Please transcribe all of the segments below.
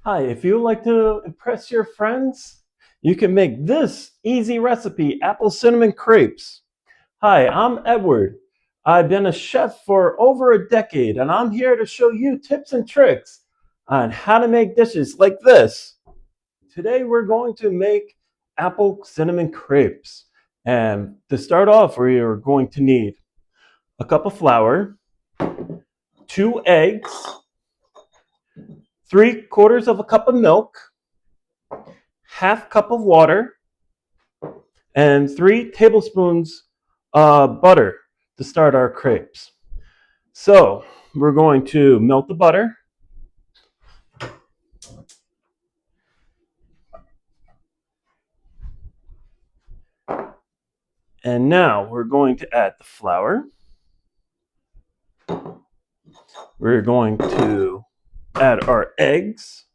Hi, if you would like to impress your friends, you can make this easy recipe, apple cinnamon crepes. Hi, I'm Edward. I've been a chef for over a decade, and I'm here to show you tips and tricks on how to make dishes like this. Today, we're going to make apple cinnamon crepes. And to start off, we are going to need a cup of flour, 2 eggs, 3/4 of a cup of milk, half cup of water, and 3 tablespoons butter to start our crepes. So we're going to melt the butter. And now we're going to add the flour. We're going to add our eggs.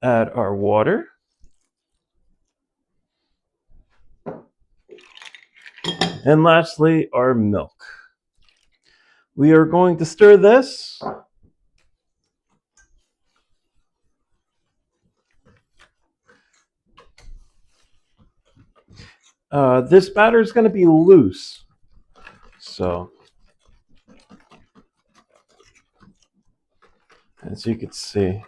Add our water. And lastly, our milk. We are going to stir this. This batter is going to be loose. So, as you can see.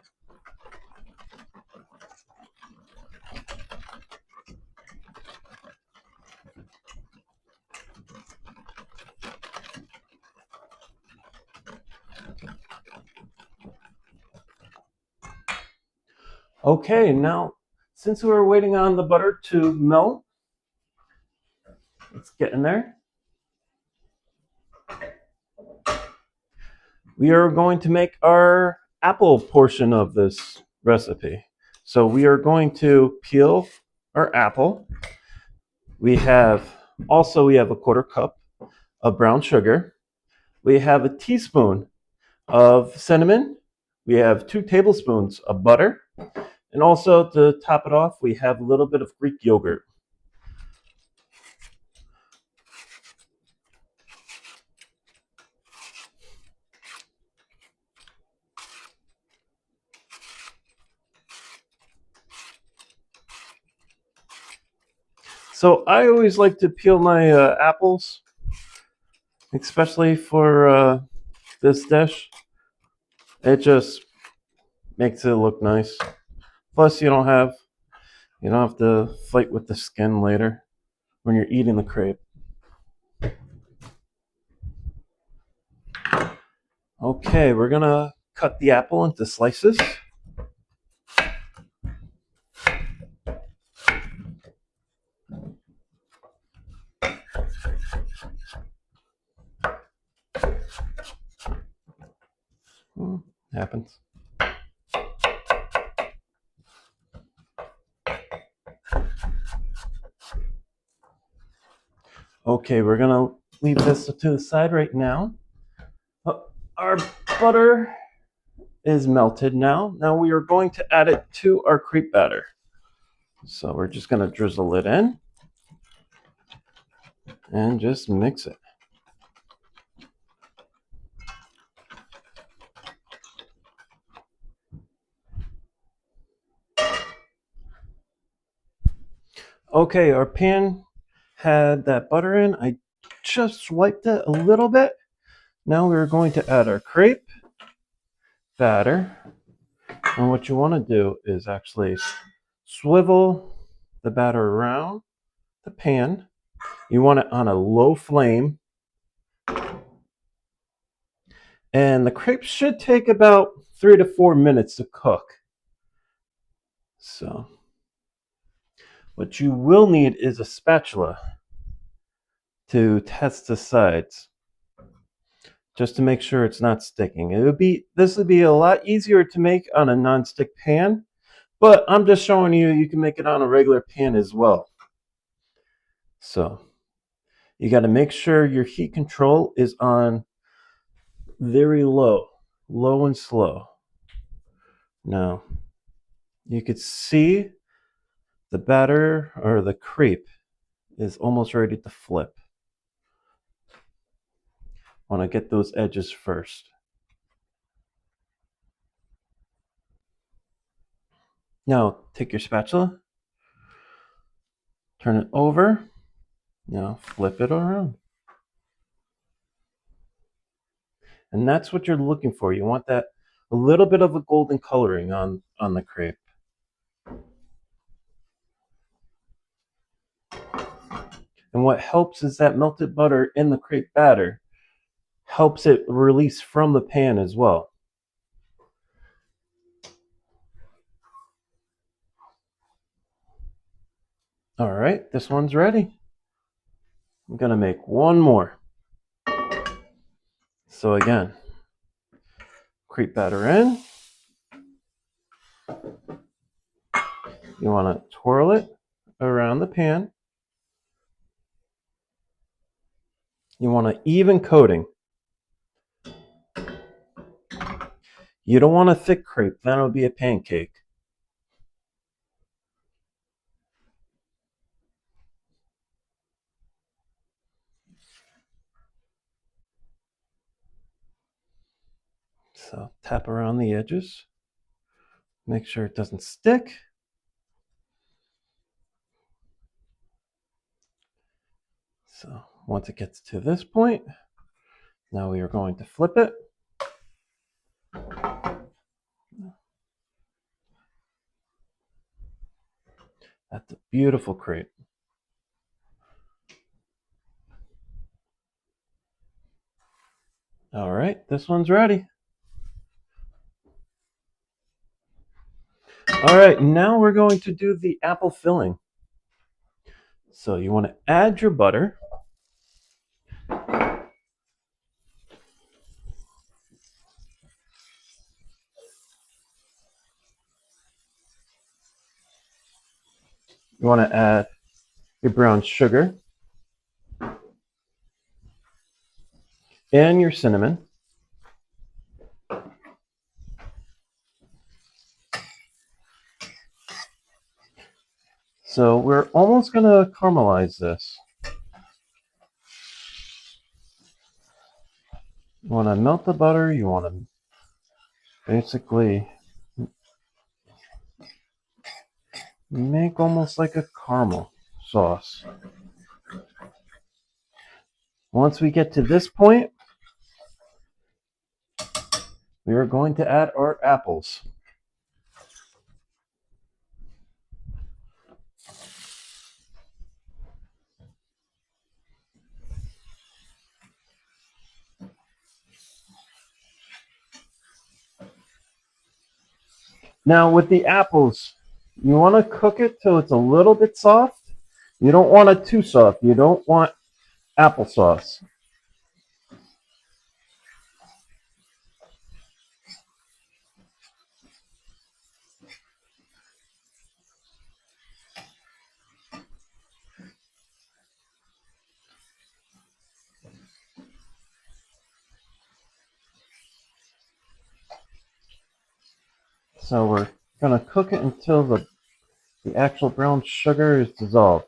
Okay, now since we're waiting on the butter to melt, let's get in there. We are going to make our apple portion of this recipe. So we are going to peel our apple. We have a 1/4 cup of brown sugar. We have a teaspoon of cinnamon. We have 2 tablespoons of butter. And also to top it off, we have a little bit of Greek yogurt. So I always like to peel my apples, especially for this dish. It just makes it look nice. Plus, you don't have to fight with the skin later when you're eating the crepe. Okay, we're gonna cut the apple into slices. Happens. Okay, we're gonna leave this to the side right now. Our butter is melted now. Now we are going to add it to our crepe batter. So we're just gonna drizzle it in and just mix it. Okay, our pan had that butter in. I just swiped it a little bit. Now we're going to add our crepe batter. And what you want to do is actually swivel the batter around the pan. You want it on a low flame. And the crepes should take about 3 to 4 minutes to cook. So, what you will need is a spatula to test the sides, just to make sure it's not sticking. This would be a lot easier to make on a non-stick pan, but I'm just showing you can make it on a regular pan as well. So you got to make sure your heat control is on very low, low and slow. Now you could see the batter or the crepe is almost ready to flip. Want to get those edges first. Now take your spatula, turn it over, now flip it around. And that's what you're looking for. You want that a little bit of a golden coloring on the crepe. And what helps is that melted butter in the crepe batter helps it release from the pan as well. All right, this one's ready. I'm gonna make one more. So again, crepe batter in. You want to twirl it around the pan. You want an even coating. You don't want a thick crepe, then it'll be a pancake. So tap around the edges. Make sure it doesn't stick. So once it gets to this point, now we are going to flip it. That's a beautiful crepe. All right, this one's ready. All right, now we're going to do the apple filling. So you want to add your butter. You want to add your brown sugar and your cinnamon. So we're almost going to caramelize this. You want to melt the butter. You want to basically make almost like a caramel sauce. Once we get to this point, we are going to add our apples. Now with the apples, you want to cook it till it's a little bit soft. You don't want it too soft. You don't want applesauce. So we're going to cook it until the actual brown sugar is dissolved.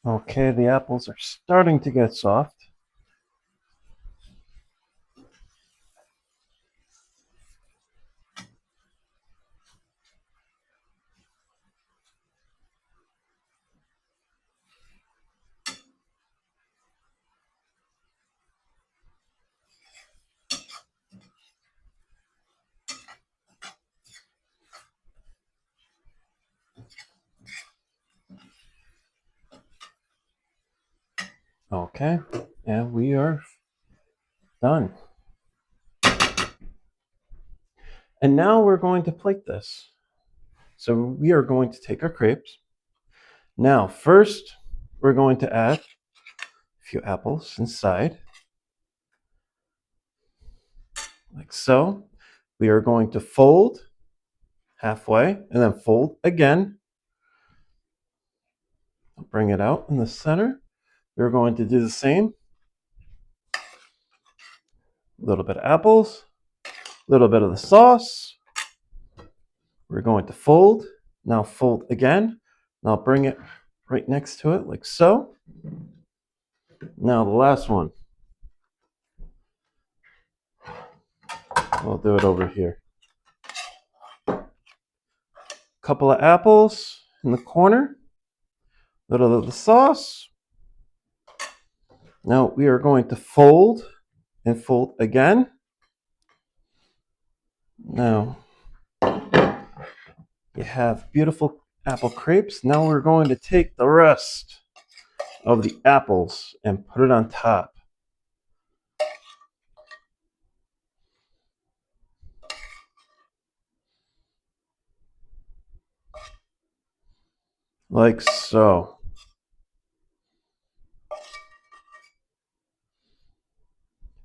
Okay, the apples are starting to get soft. Okay, and we are done. And now we're going to plate this. So we are going to take our crepes. Now, first, we're going to add a few apples inside, like so. We are going to fold halfway and then fold again. Bring it out in the center. We're going to do the same. A little bit of apples, a little bit of the sauce. We're going to fold. Now fold again. Now bring it right next to it like so. Now the last one. We'll do it over here. Couple of apples in the corner. Little of the sauce. Now we are going to fold and fold again. Now you have beautiful apple crepes. Now we're going to take the rest of the apples and put it on top. Like so.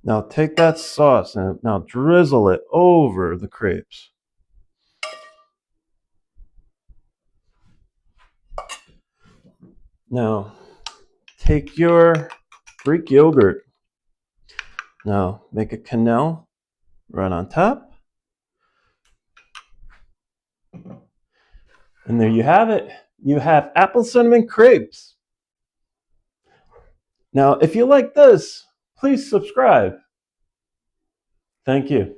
Now take that sauce and now drizzle it over the crepes. Now take your Greek yogurt. Now make a canal right on top. And there you have it. You have apple cinnamon crepes. Now, if you like this, please subscribe. Thank you.